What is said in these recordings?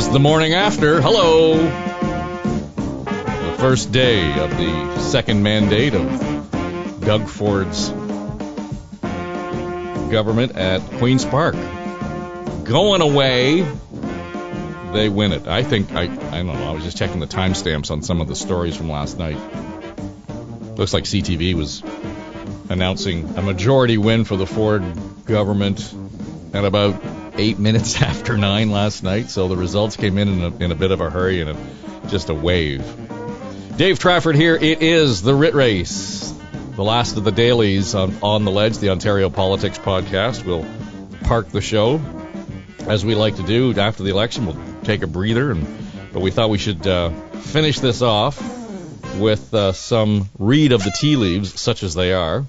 is the morning after. Hello. The first day of the second mandate of Doug Ford's government at Queen's Park. Going away. They win it. I think, I don't know, I was just checking the timestamps on some of the stories from last night. Looks like CTV was announcing a majority win for the Ford government at about 8 minutes after 9 last night, so the results came in a bit of a hurry and just a wave. Dave Trafford here. It is the Writ Race, the last of the dailies on the Ledge, the Ontario Politics podcast. We'll park the show, as we like to do after the election. We'll take a breather, but we thought we should finish this off with some read of the tea leaves, such as they are,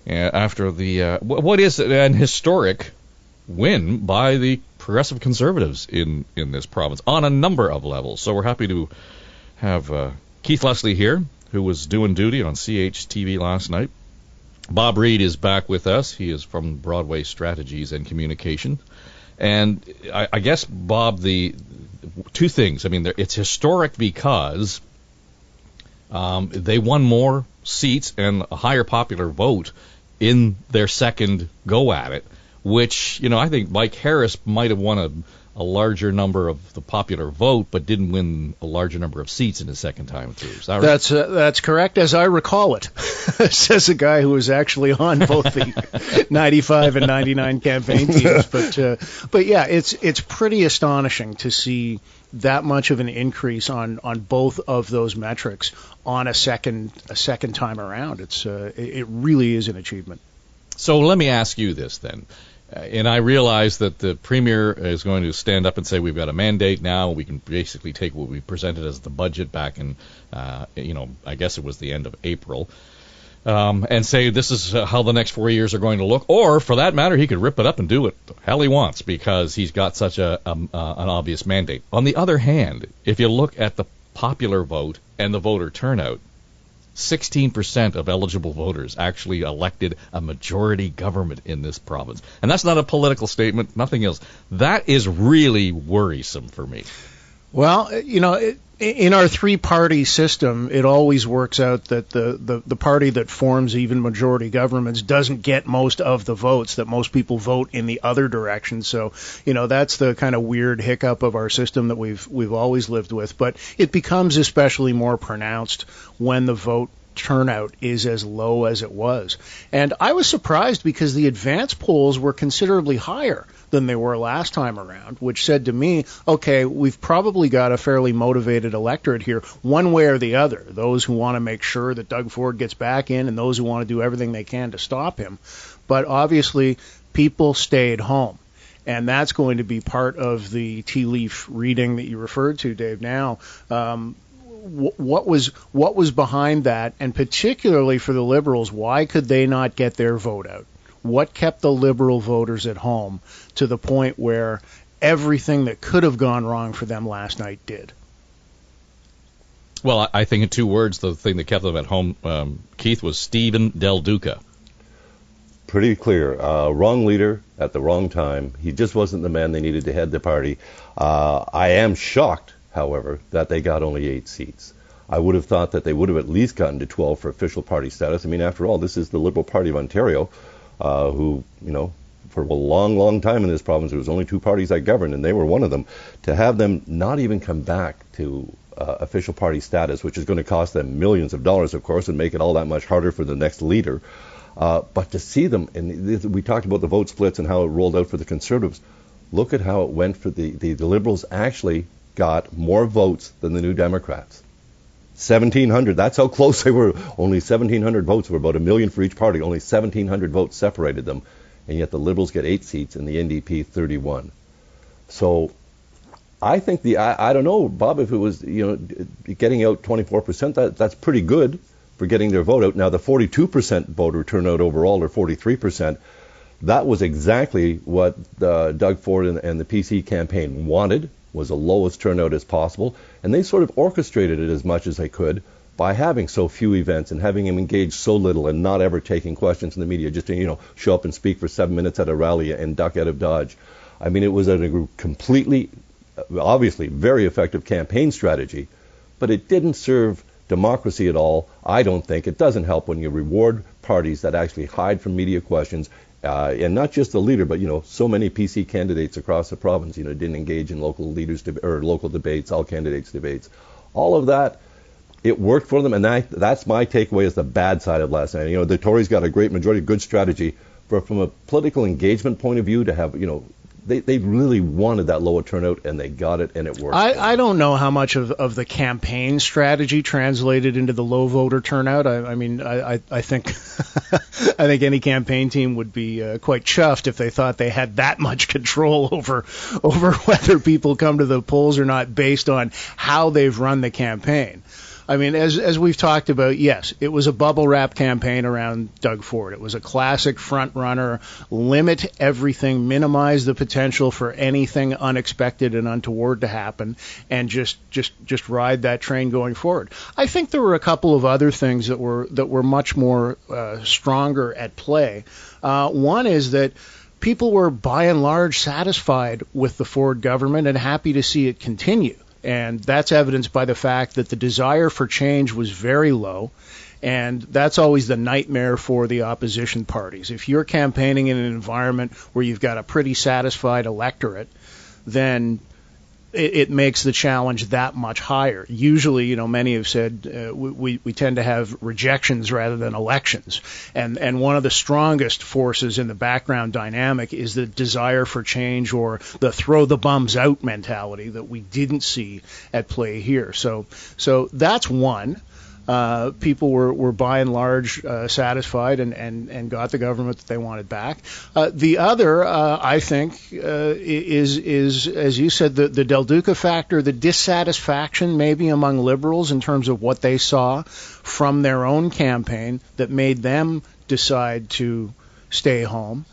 after the what is an historic win by the Progressive Conservatives in this province on a number of levels. So we're happy to have Keith Leslie here, who was doing duty on CHTV last night. Bob Reed is back with us. He is from Broadway Strategies and Communication. And I guess, Bob, the two things. I mean, it's historic because they won more seats and a higher popular vote in their second go at it, which, I think Mike Harris might have won a larger number of the popular vote, but didn't win a larger number of seats in his second time through. Is that right? That's correct, as I recall it. Says a guy who was actually on both the 95 and 99 campaign teams. But yeah, it's pretty astonishing to see that much of an increase on both of those metrics on a second time around. It really is an achievement. So let me ask you this then. And I realize that the Premier is going to stand up and say we've got a mandate now. We can basically take what we presented as the budget back in, I guess it was the end of April, and say this is how the next 4 years are going to look. Or, for that matter, he could rip it up and do what the hell he wants because he's got such an obvious mandate. On the other hand, if you look at the popular vote and the voter turnout, 16% of eligible voters actually elected a majority government in this province. And that's not a political statement, nothing else. That is really worrisome for me. Well, in our three-party system, it always works out that the party that forms even majority governments doesn't get most of the votes, that most people vote in the other direction. So, that's the kind of weird hiccup of our system that we've always lived with. But it becomes especially more pronounced when the vote turnout is as low as it was. And I was surprised because the advance polls were considerably higher than they were last time around, which said to me, okay, we've probably got a fairly motivated electorate here, one way or the other, those who want to make sure that Doug Ford gets back in and those who want to do everything they can to stop him. But obviously, people stayed home. And that's going to be part of the tea leaf reading that you referred to, Dave, now. What was behind that, and particularly for the Liberals, why could they not get their vote out? What kept the Liberal voters at home to the point where everything that could have gone wrong for them last night did? Well, I think in two words, the thing that kept them at home, Keith, was Stephen Del Duca. Pretty clear. Wrong leader at the wrong time. He just wasn't the man they needed to head the party. I am shocked, however, that they got only 8 seats. I would have thought that they would have at least gotten to 12 for official party status. I mean, after all, this is the Liberal Party of Ontario, who, for a long, long time in this province, there was only 2 parties that governed, and they were one of them. To have them not even come back to official party status, which is going to cost them millions of dollars, of course, and make it all that much harder for the next leader. But to see them, and we talked about the vote splits and how it rolled out for the Conservatives. Look at how it went for the Liberals. Actually got more votes than the New Democrats. 1,700. That's how close they were. Only 1,700 votes. Were about 1 million for each party. Only 1,700 votes separated them, and yet the Liberals get 8 seats and the NDP 31. So I think I don't know, Bob, if it was getting out 24%, that's pretty good for getting their vote out. Now the 42% voter turnout overall, or 43%, that was exactly what Doug Ford and the PC campaign wanted. Was the lowest turnout as possible, and they sort of orchestrated it as much as they could by having so few events and having him engage so little and not ever taking questions in the media, just to show up and speak for 7 minutes at a rally and duck out of Dodge. I mean, it was a completely obviously very effective campaign strategy, but it didn't serve democracy at all. I don't think it doesn't help when you reward parties that actually hide from media questions, and not just the leader, but so many PC candidates across the province, didn't engage in local leaders or local debates, all candidates debates, all of that. It worked for them, and that's my takeaway as the bad side of last night. The Tories got a great majority, good strategy, but from a political engagement point of view, to have They really wanted that lower turnout, and they got it, and it worked. I don't know how much of the campaign strategy translated into the low voter turnout. I think I think any campaign team would be quite chuffed if they thought they had that much control over whether people come to the polls or not based on how they've run the campaign. I mean, as we've talked about, yes, it was a bubble wrap campaign around Doug Ford. It was a classic front runner, limit everything, minimize the potential for anything unexpected and untoward to happen, and just ride that train going forward. I think there were a couple of other things that were much more stronger at play. One is that people were by and large satisfied with the Ford government and happy to see it continue. And that's evidenced by the fact that the desire for change was very low, and that's always the nightmare for the opposition parties. If you're campaigning in an environment where you've got a pretty satisfied electorate, then it makes the challenge that much higher. Usually, many have said we tend to have rejections rather than elections. And one of the strongest forces in the background dynamic is the desire for change, or the throw the bums out mentality that we didn't see at play here. So that's one. People were by and large satisfied and got the government that they wanted back. The other, I think, is, as you said, the Del Duca factor, the dissatisfaction maybe among Liberals in terms of what they saw from their own campaign that made them decide to stay home.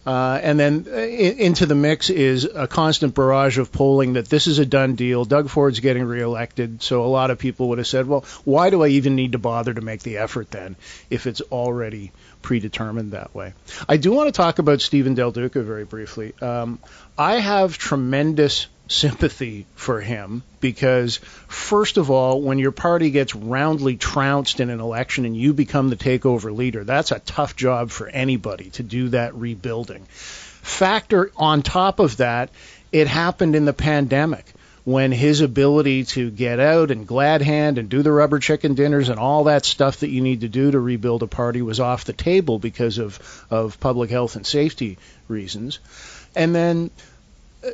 And then into the mix is a constant barrage of polling that this is a done deal. Doug Ford's getting reelected, so a lot of people would have said, well, why do I even need to bother to make the effort then if it's already predetermined that way? I do want to talk about Stephen Del Duca very briefly. I have tremendous sympathy for him because, first of all, when your party gets roundly trounced in an election and you become the takeover leader, that's a tough job for anybody to do that rebuilding. Factor on top of that, it happened in the pandemic when his ability to get out and glad hand and do the rubber chicken dinners and all that stuff that you need to do to rebuild a party was off the table because of public health and safety reasons. And then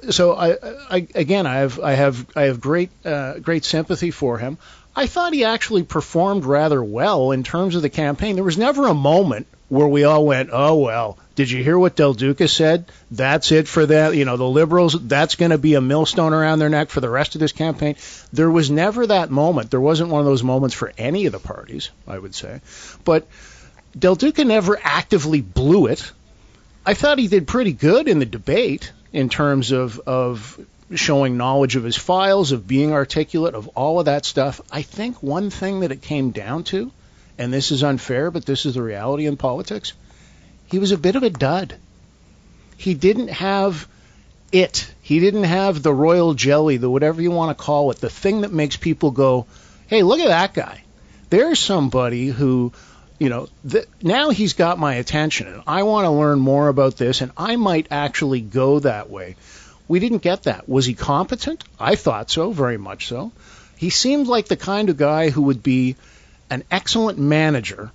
so I have great sympathy for him. I thought he actually performed rather well in terms of the campaign. There was never a moment where we all went, oh, well, did you hear what Del Duca said? That's it for that. The Liberals, that's going to be a millstone around their neck for the rest of this campaign. There was never that moment. There wasn't one of those moments for any of the parties, I would say. But Del Duca never actively blew it. I thought he did pretty good in the debate in terms of showing knowledge of his files, of being articulate, of all of that stuff. I think one thing that it came down to, and this is unfair, but this is the reality in politics, he was a bit of a dud. He didn't have it. He didn't have the royal jelly, the whatever you want to call it, the thing that makes people go, hey, look at that guy. There's somebody who, now he's got my attention, and I want to learn more about this, and I might actually go that way. We didn't get that. Was he competent? I thought so, very much so. He seemed like the kind of guy who would be an excellent manager,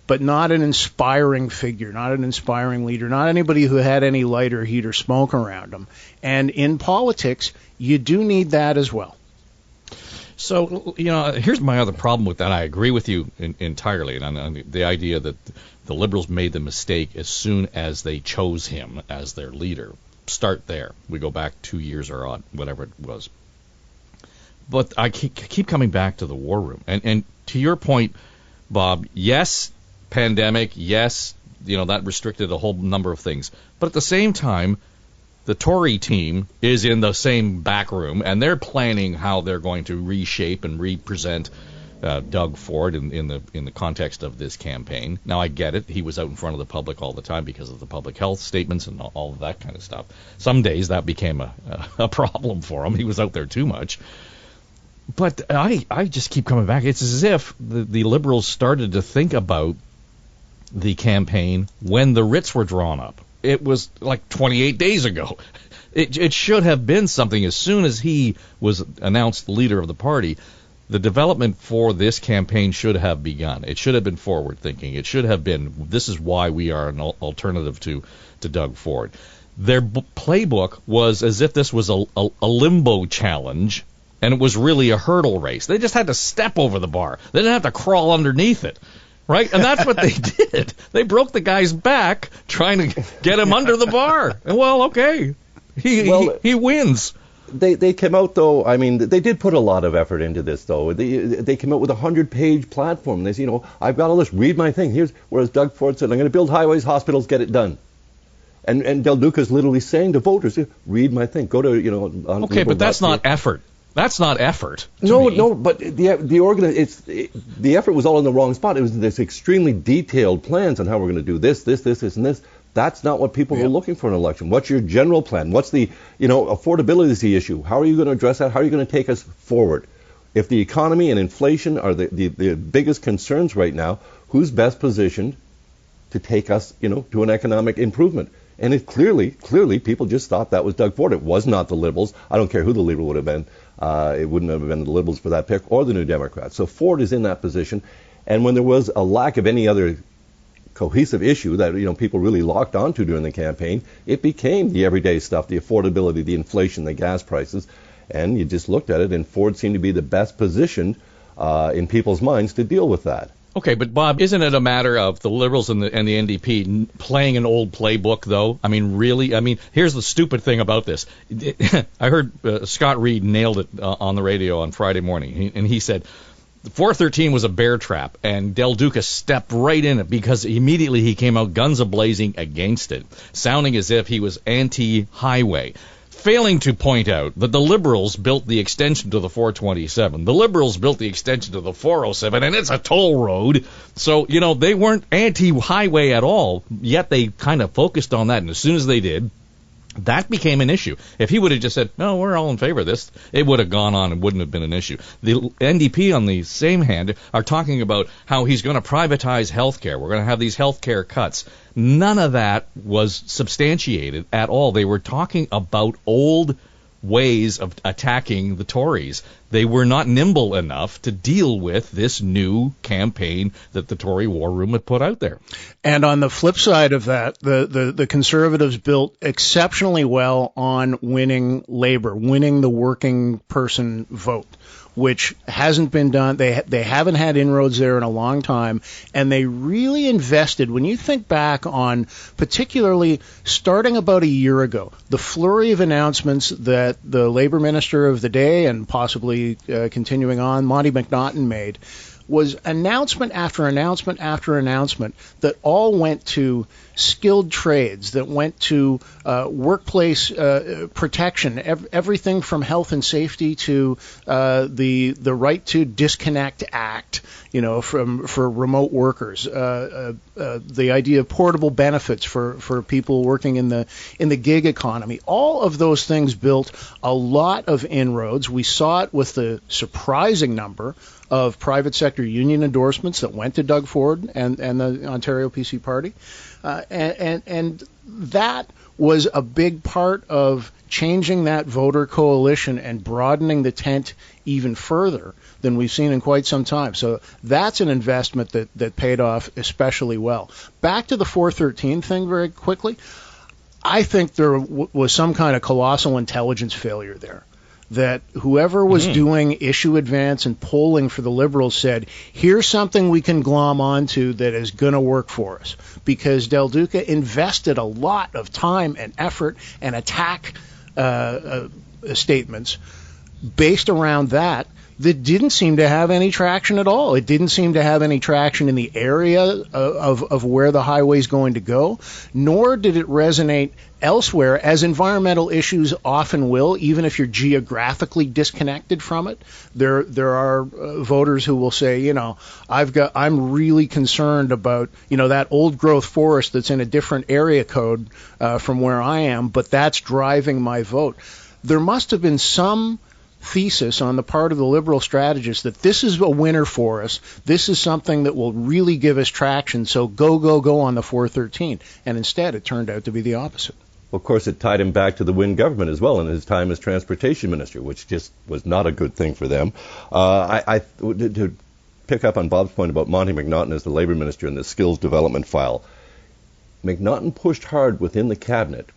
but not an inspiring figure, not an inspiring leader, not anybody who had any light or heat or smoke around him. And in politics, you do need that as well. So, here's my other problem with that. I agree with you entirely on the idea that the Liberals made the mistake as soon as they chose him as their leader. Start there. We go back 2 years or whatever it was. But I keep coming back to the war room. And to your point, Bob, yes, pandemic, yes, that restricted a whole number of things. But at the same time, the Tory team is in the same back room, and they're planning how they're going to reshape and represent Doug Ford in the context of this campaign. Now I get it; he was out in front of the public all the time because of the public health statements and all of that kind of stuff. Some days that became a problem for him. He was out there too much. But I just keep coming back. It's as if the Liberals started to think about the campaign when the writs were drawn up. It was like 28 days ago. It should have been something as soon as he was announced the leader of the party. The development for this campaign should have begun. It should have been forward thinking. It should have been, this is why we are an alternative to Doug Ford. Their playbook was as if this was a limbo challenge, and it was really a hurdle race. They just had to step over the bar. They didn't have to crawl underneath it, right? And that's what they did. They broke the guy's back trying to get him under the bar. And, well, okay, he wins. They came out, though, I mean, they did put a lot of effort into this, though. They came out with a 100-page platform. They said, I've got all this, read my thing. Whereas Doug Ford said, I'm going to build highways, hospitals, get it done. And Del Duca is literally saying to voters, read my thing. Go to, on okay, but that's not effort. That's not effort. No, but the effort was all in the wrong spot. It was this extremely detailed plans on how we're going to do this, and this. That's not what people are looking for in an election. What's your general plan? What's the, affordability is the issue. How are you going to address that? How are you going to take us forward? If the economy and inflation are the biggest concerns right now, who's best positioned to take us, to an economic improvement? And it clearly, people just thought that was Doug Ford. It was not the Liberals. I don't care who the leader would have been. It wouldn't have been the Liberals for that pick or the New Democrats. So Ford is in that position. And when there was a lack of any other cohesive issue that people really locked onto during the campaign, it became the everyday stuff, the affordability, the inflation, the gas prices. And you just looked at it, and Ford seemed to be the best positioned in people's minds to deal with that. Okay, but Bob, isn't it a matter of the Liberals and the NDP playing an old playbook, though? I mean, really? I mean, here's the stupid thing about this. I heard Scott Reed nailed it on the radio on Friday morning, and he said 413 was a bear trap, and Del Duca stepped right in it because immediately he came out guns a-blazing against it, sounding as if he was anti-highway, failing to point out that the Liberals built the extension to the 427. The Liberals built the extension to the 407, and it's a toll road. So, they weren't anti-highway at all, yet they kind of focused on that, and as soon as they did, that became an issue. If he would have just said, no, we're all in favor of this, it would have gone on and wouldn't have been an issue. The NDP, on the same hand, are talking about how he's going to privatize health care. We're going to have these health care cuts. None of that was substantiated at all. They were talking about old ways of attacking the Tories. They were not nimble enough to deal with this new campaign that the Tory War Room had put out there. And on the flip side of that, the Conservatives built exceptionally well on winning labor, winning the working person vote, which hasn't been done. They haven't had inroads there in a long time, and they really invested. When you think back on, particularly starting about a year ago, the flurry of announcements that the Labor Minister of the day and possibly continuing on, Monty McNaughton, made, was announcement after announcement after announcement that all went to skilled trades, that went to workplace protection, everything from health and safety to the right to disconnect act, for remote workers, the idea of portable benefits for people working in the gig economy. All of those things built a lot of inroads. We saw it with the surprising number of private sector union endorsements that went to Doug Ford and the Ontario PC Party. And that was a big part of changing that voter coalition and broadening the tent even further than we've seen in quite some time. So that's an investment that paid off especially well. Back to the 413 thing very quickly. I think there was some kind of colossal intelligence failure there. That whoever was doing issue advance and polling for the Liberals said, here's something we can glom onto that is going to work for us. Because Del Duca invested a lot of time and effort and attack statements based around that. that didn't seem to have any traction at all. It didn't seem to have any traction in the area of where the highway is going to go, nor did it resonate elsewhere, as environmental issues often will, even if you're geographically disconnected from it. There are voters who will say, you know, I'm really concerned about, you know, that old growth forest that's in a different area code from where I am, but that's driving my vote. There must have been some thesis on the part of the Liberal strategists that this is a winner for us. This is something that will really give us traction. So go on the 413. And instead, it turned out to be the opposite. Well, of course, it tied him back to the Wynne government as well in his time as transportation minister, which just was not a good thing for them. To pick up on Bob's point about Monty McNaughton as the Labour minister and the skills development file, McNaughton pushed hard within the cabinet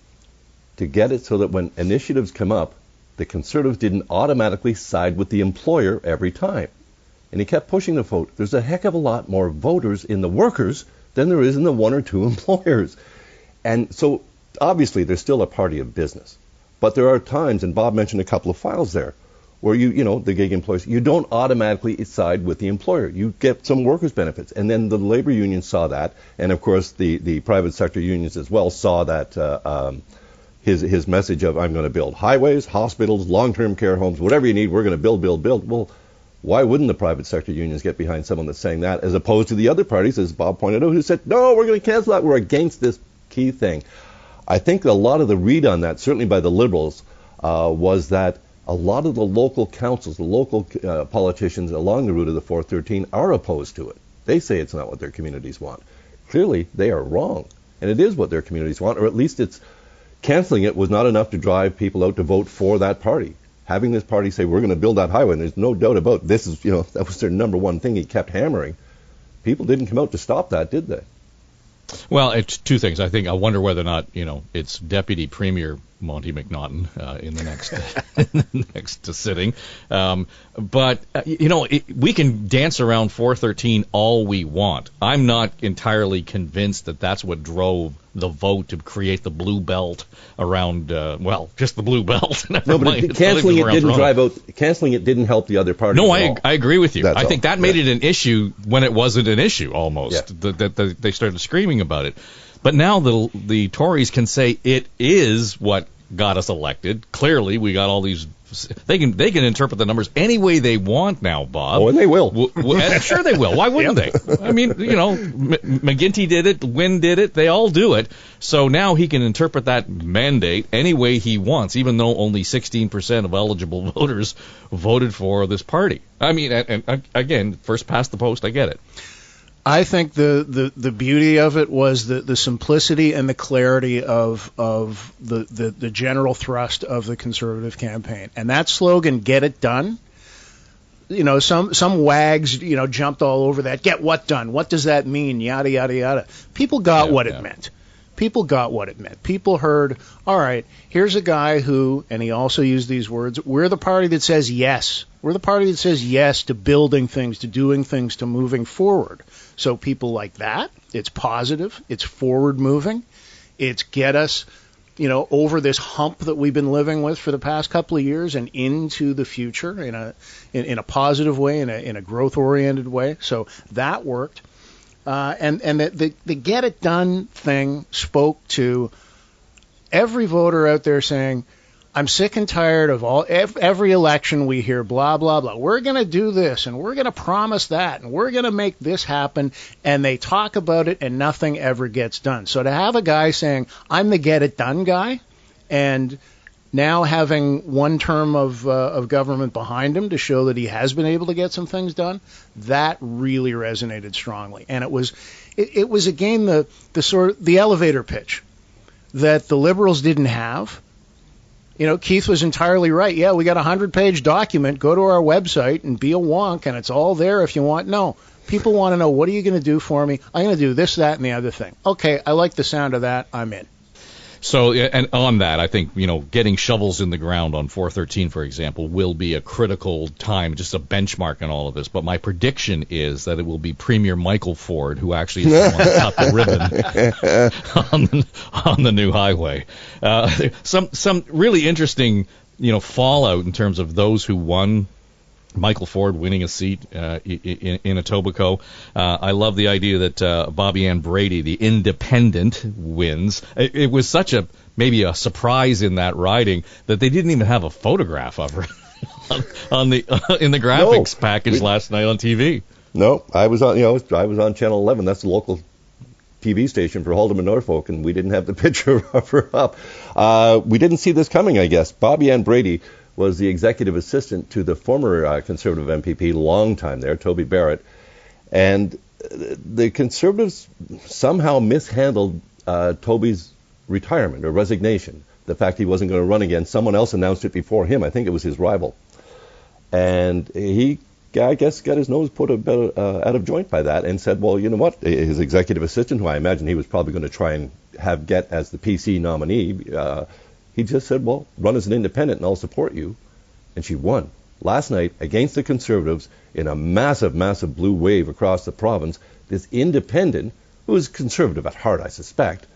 to get it so that when initiatives come up, the Conservatives didn't automatically side with the employer every time. And he kept pushing the vote. There's a heck of a lot more voters in the workers than there is in the one or two employers. And so, obviously, there's still a party of business. But there are times, and Bob mentioned a couple of files there, where the gig employees, you don't automatically side with the employer. You get some workers' benefits. And then the labor unions saw that. And, of course, the private sector unions as well saw that his message of, I'm going to build highways, hospitals, long-term care homes, whatever you need, we're going to build. Well, why wouldn't the private sector unions get behind someone that's saying that, as opposed to the other parties, as Bob pointed out, who said, no, we're going to cancel that. We're against this key thing. I think a lot of the read on that, certainly by the Liberals, was that a lot of the local councils, the local politicians along the route of the 413 are opposed to it. They say it's not what their communities want. Clearly, they are wrong. And it is what their communities want, or at least it's canceling it was not enough to drive people out to vote for that party. Having this party say, we're going to build that highway, and there's no doubt about this is, that was their number one thing he kept hammering. People didn't come out to stop that, did they? Well, it's two things. I wonder whether or not, it's Deputy Premier Monty McNaughton in the next sitting. But we can dance around 413 all we want. I'm not entirely convinced that that's what drove the vote to create the blue belt around, just the blue belt. No, but canceling it didn't drive out. Canceling it didn't help the other party. No, I agree with you. I think that made it an issue when it wasn't an issue almost. Yeah. That they started screaming about it. But now the Tories can say it is what got us elected. Clearly, we got all these. They can interpret the numbers any way they want now, Bob. Oh, and they will. Sure, they will. Why wouldn't they? I mean, McGuinty did it, Wynne did it. They all do it. So now he can interpret that mandate any way he wants, even though only 16% of eligible voters voted for this party. I mean, and again, first past the post, I get it. I think the beauty of it was the simplicity and the clarity of the general thrust of the Conservative campaign. And that slogan, "Get it done," some wags, jumped all over that. Get what done? What does that mean? Yada, yada, yada. People got what it meant. People got what it meant. People heard, all right, here's a guy who, and he also used these words, we're the party that says yes. We're the party that says yes to building things, to doing things, to moving forward. So people like that, it's positive, it's forward moving, it's get us, over this hump that we've been living with for the past couple of years and into the future in a positive way, in a growth oriented way. So that worked. And the get it done thing spoke to every voter out there saying, I'm sick and tired of every election we hear blah, blah, blah. We're going to do this, and we're going to promise that, and we're going to make this happen, and they talk about it, and nothing ever gets done. So to have a guy saying, I'm the get-it-done guy, and now having one term of government behind him to show that he has been able to get some things done, that really resonated strongly. And it was again the elevator pitch that the Liberals didn't have. Keith was entirely right. Yeah, we got a 100-page document. Go to our website and be a wonk, and it's all there if you want. No, people want to know, what are you going to do for me? I'm going to do this, that, and the other thing. Okay, I like the sound of that. I'm in. So, and on that, I think, getting shovels in the ground on 413, for example, will be a critical time, just a benchmark in all of this. But my prediction is that it will be Premier Michael Ford who actually is the one to cut the ribbon on the new highway. Some really interesting, fallout in terms of those who won Michael Ford winning a seat in Etobicoke. I love the idea that Bobby Ann Brady, the independent, wins. It was such maybe a surprise in that riding that they didn't even have a photograph of her in the graphics package last night on TV. No, I was on Channel 11. That's the local TV station for Haldeman, Norfolk, and we didn't have the picture of her up. We didn't see this coming, I guess. Bobby Ann Brady was the executive assistant to the former Conservative MPP, long time there, Toby Barrett. And the Conservatives somehow mishandled Toby's retirement or resignation. The fact he wasn't going to run again. Someone else announced it before him. I think it was his rival. And he, I guess, got his nose put a bit out of joint by that and said, well, you know what? His executive assistant, who I imagine he was probably going to try and get as the PC nominee, he just said, well, run as an independent and I'll support you. And she won last night against the Conservatives in a massive, massive blue wave across the province. This independent, who is conservative at heart, I suspect,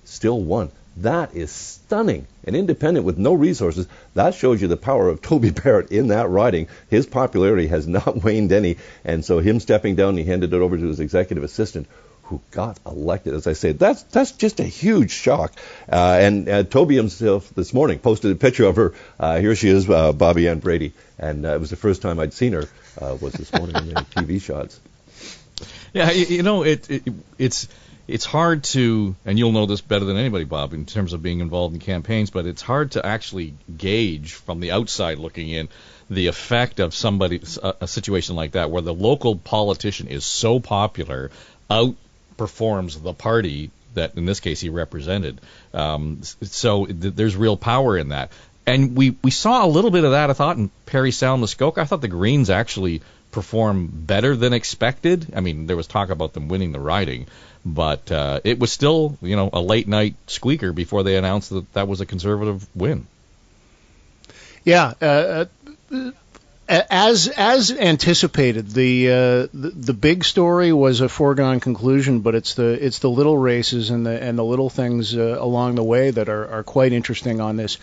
still won. That is stunning. An independent with no resources. That shows you the power of Toby Barrett in that riding. His popularity has not waned any. And so him stepping down, he handed it over to his executive assistant, who got elected. As I say, that's just a huge shock. And Toby himself this morning posted a picture of her. Here she is, Bobby Ann Brady. And it was the first time I'd seen her, was this morning in the TV shots. Yeah, it's hard to, and you'll know this better than anybody, Bob, in terms of being involved in campaigns, but it's hard to actually gauge from the outside looking in the effect of a situation like that, where the local politician is so popular, outperforms the party that in this case he represented. So there's real power in that. And we saw a little bit of that, I thought, in Parry Sound Muskoka. I thought the Greens actually performed better than expected. I mean, there was talk about them winning the riding, but it was still, a late night squeaker before they announced that was a Conservative win. Yeah, as anticipated, the big story was a foregone conclusion, but it's the little races and the little things along the way that are quite interesting on this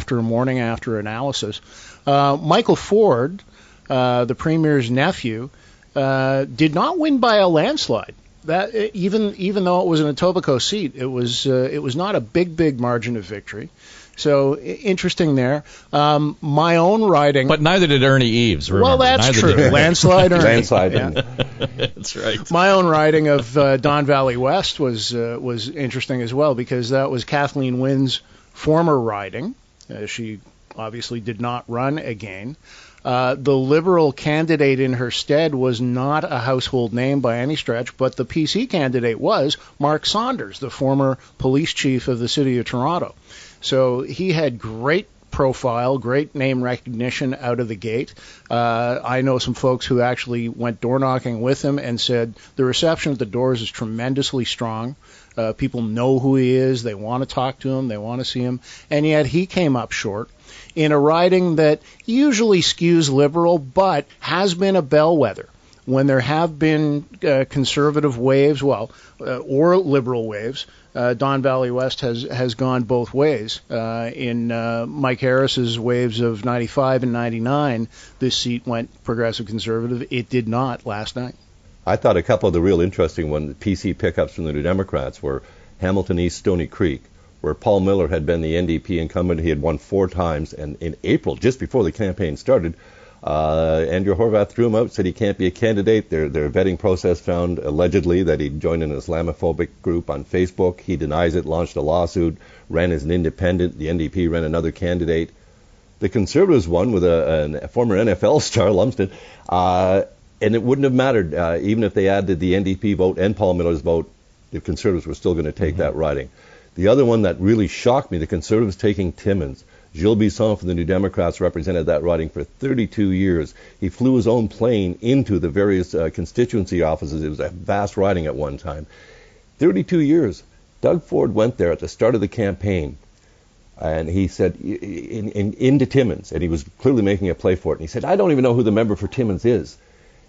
morning after analysis. Michael Ford, the Premier's nephew, did not win by a landslide. That even though it was an Etobicoke seat, it was not a big margin of victory. So interesting there. My own riding, but neither did Ernie Eves. Remember. Well, that's neither true. Landslide, Ernie. Landslide. Yeah. That's right. My own riding of Don Valley West was interesting as well, because that was Kathleen Wynn's former riding. She obviously did not run again. The Liberal candidate in her stead was not a household name by any stretch, but the PC candidate was Mark Saunders, the former police chief of the city of Toronto. So he had great profile, great name recognition out of the gate. I know some folks who actually went door knocking with him and said the reception at the doors is tremendously strong. People know who he is. They want to talk to him. They want to see him. And yet he came up short in a riding that usually skews Liberal, but has been a bellwether. When there have been Conservative waves, or Liberal waves, Don Valley West has gone both ways. In Mike Harris's waves of 95 and 99, this seat went Progressive Conservative. It did not last night. I thought a couple of the real interesting PC pickups from the New Democrats were Hamilton East, Stony Creek, where Paul Miller had been the NDP incumbent. He had won 4 times, and in April, just before the campaign started, Andrew Horvath threw him out, said he can't be a candidate. Their vetting process found allegedly that he joined an Islamophobic group on Facebook. He denies it, launched a lawsuit, ran as an independent. The NDP ran another candidate. The Conservatives won with a former NFL star, Lumsden, and it wouldn't have mattered. Even if they added the NDP vote and Paul Miller's vote, the Conservatives were still going to take that riding. The other one that really shocked me, the Conservatives taking Timmins. Gilles Bisson from the New Democrats represented that riding for 32 years. He flew his own plane into the various constituency offices. It was a vast riding at one time. 32 years. Doug Ford went there at the start of the campaign, and he said, into Timmins, and he was clearly making a play for it. And he said, I don't even know who the member for Timmins is.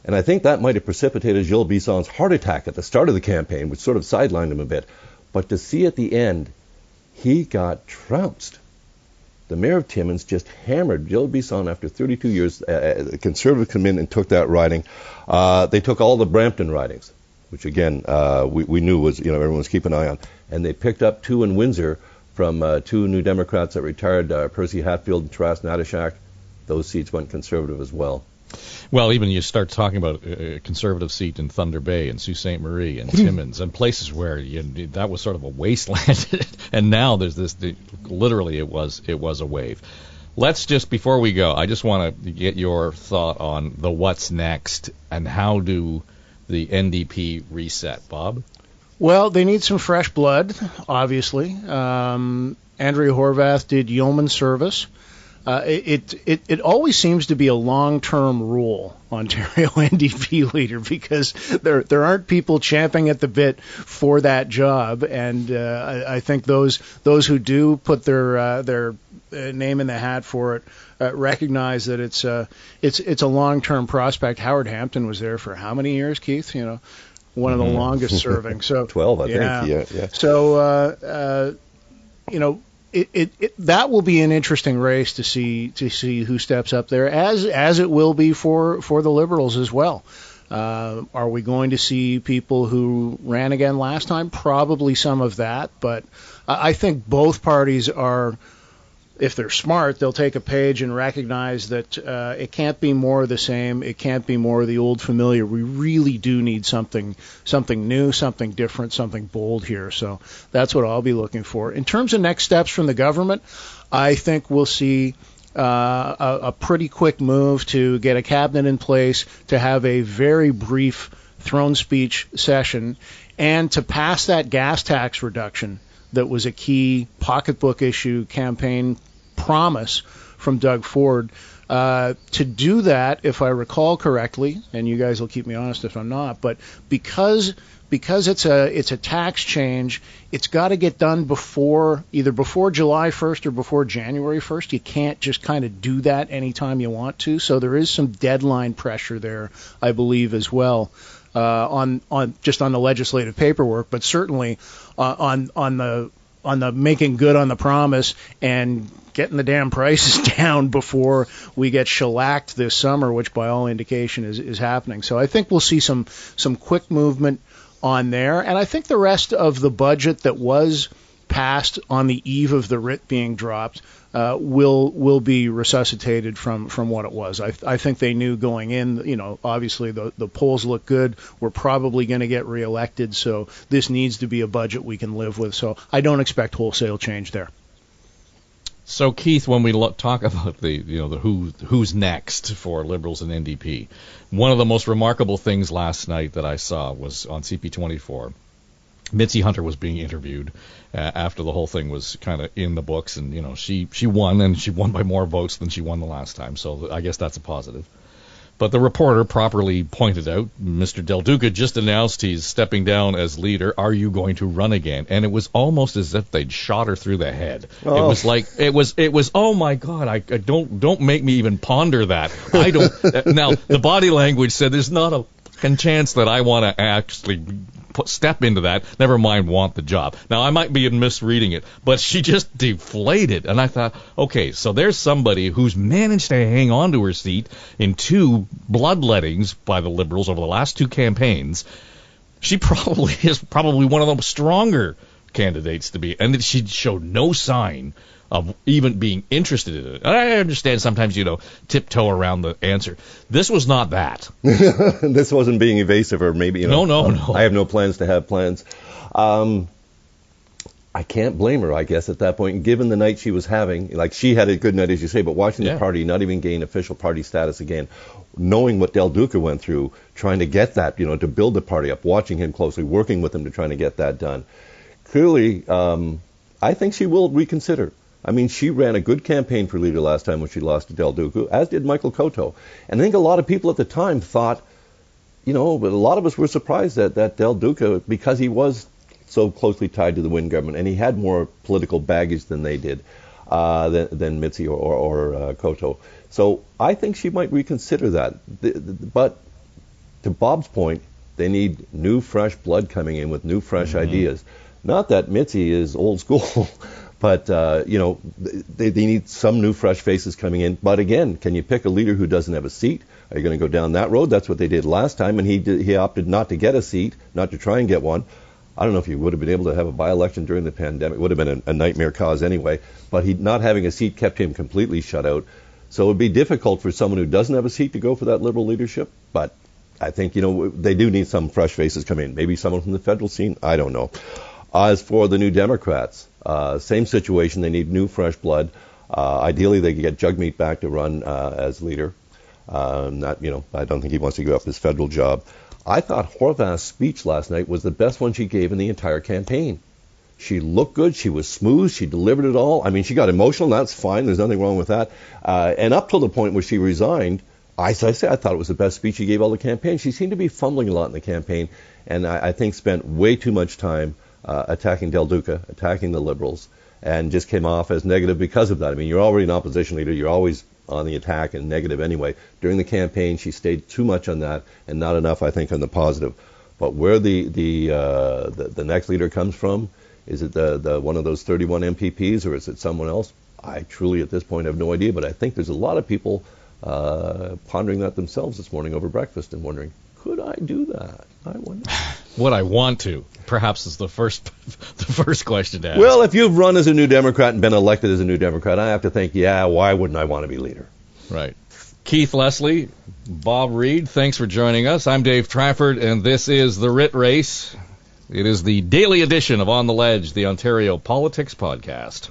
And I think that might have precipitated Gilles Bisson's heart attack at the start of the campaign, which sort of sidelined him a bit. But to see at the end, he got trounced. The mayor of Timmins just hammered Jill Bisson after 32 years. The Conservatives come in and took that riding. They took all the Brampton ridings, which again we knew was, everyone was keeping an eye on, and they picked up 2 in Windsor from 2 New Democrats that retired, Percy Hatfield and Taras Natashak. Those seats went Conservative as well. Well, even you start talking about a Conservative seat in Thunder Bay and Sault Ste. Marie and Timmins and places where that was sort of a wasteland, and now there's this. Literally, it was a wave. Let's just, before we go, I just want to get your thought on the what's next and how do the NDP reset, Bob? Well, they need some fresh blood, obviously. Andrea Horwath did yeoman service. It always seems to be a long-term rule, Ontario NDP leader, because there aren't people champing at the bit for that job, and I think those who do put their name in the hat for it recognize that it's a long-term prospect. Howard Hampton was there for how many years, Keith? One of the longest serving. So 12, I think. Yeah. So that will be an interesting race to see who steps up there, as it will be for the Liberals as well. Are we going to see people who ran again last time? Probably some of that, but I think both parties are, if they're smart, they'll take a page and recognize that it can't be more of the same. It can't be more of the old familiar. We really do need something new, something different, something bold here. So that's what I'll be looking for. In terms of next steps from the government, I think we'll see a pretty quick move to get a cabinet in place, to have a very brief throne speech session, and to pass that gas tax reduction that was a key pocketbook issue campaign promise from Doug Ford. To do that, if I recall correctly, and you guys will keep me honest if I'm not, but because it's a tax change, it's got to get done either before July 1st or before January 1st. You can't just kind of do that anytime you want to. So there is some deadline pressure there, I believe, as well. On the legislative paperwork, but certainly on the making good on the promise and getting the damn prices down before we get shellacked this summer, which by all indication is happening. So I think we'll see some quick movement on there, and I think the rest of the budget that was passed on the eve of the writ being dropped will be resuscitated from what it was. I think they knew going in, obviously the polls look good. We're probably going to get reelected, so this needs to be a budget we can live with. So I don't expect wholesale change there. So Keith, when we talk about the who's next for Liberals and NDP, one of the most remarkable things last night that I saw was on CP24. Mitzi Hunter was being interviewed after the whole thing was kind of in the books, and she won, and she won by more votes than she won the last time. So I guess that's a positive. But the reporter properly pointed out, Mr. Del Duca just announced he's stepping down as leader. Are you going to run again? And it was almost as if they'd shot her through the head. Oh. It was like it was. Oh my God! I don't make me even ponder that. I don't. Now the body language said there's not a chance that I want to actually step into that, never mind want the job. Now, I might be misreading it, but she just deflated. And I thought, okay, so there's somebody who's managed to hang on to her seat in 2 bloodlettings by the Liberals over the last 2 campaigns. She probably is one of the stronger candidates to be. And she showed no sign of even being interested in it. I understand sometimes, tiptoe around the answer. This was not that. This wasn't being evasive or maybe, No. I have no plans to have plans. I can't blame her, I guess, at that point. Given the night she was having, like she had a good night, as you say, but watching the party not even gain official party status again, knowing what Del Duca went through, trying to get that, to build the party up, watching him closely, working with him to try to get that done. Clearly, I think she will reconsider. I mean, she ran a good campaign for leader last time when she lost to Del Duca, as did Michael Coteau. And I think a lot of people at the time thought, but a lot of us were surprised that Del Duca, because he was so closely tied to the Wynne government, and he had more political baggage than they did, than Mitzi or Coteau. So I think she might reconsider that. But to Bob's point, they need new, fresh blood coming in with new, fresh ideas. Not that Mitzi is old school, But, they need some new, fresh faces coming in. But again, can you pick a leader who doesn't have a seat? Are you going to go down that road? That's what they did last time, and he opted not to get a seat, not to try and get one. I don't know if he would have been able to have a by-election during the pandemic. It would have been a nightmare cause anyway. But not having a seat kept him completely shut out. So it would be difficult for someone who doesn't have a seat to go for that Liberal leadership. But I think, they do need some fresh faces coming in. Maybe someone from the federal scene. I don't know. As for the New Democrats, same situation. They need new, fresh blood. Ideally, they could get Jugmeat back to run as leader. I don't think he wants to give up his federal job. I thought Horvath's speech last night was the best one she gave in the entire campaign. She looked good. She was smooth. She delivered it all. I mean, she got emotional. That's fine. There's nothing wrong with that. And up till the point where she resigned, I thought it was the best speech she gave all the campaign. She seemed to be fumbling a lot in the campaign, and I think spent way too much time attacking Del Duca, attacking the Liberals, and just came off as negative because of that. I mean, you're already an opposition leader. You're always on the attack and negative anyway. During the campaign, she stayed too much on that and not enough, I think, on the positive. But where the next leader comes from, is it the one of those 31 MPPs or is it someone else? I truly, at this point, have no idea. But I think there's a lot of people pondering that themselves this morning over breakfast and wondering, could I do that? I wonder. Would I want to? Perhaps is the first question to ask. Well, if you've run as a New Democrat and been elected as a New Democrat, I have to think, why wouldn't I want to be leader? Right. Keith Leslie, Bob Reed, thanks for joining us. I'm Dave Trafford, and this is The Writ Race. It is the daily edition of On the Ledge, the Ontario Politics Podcast.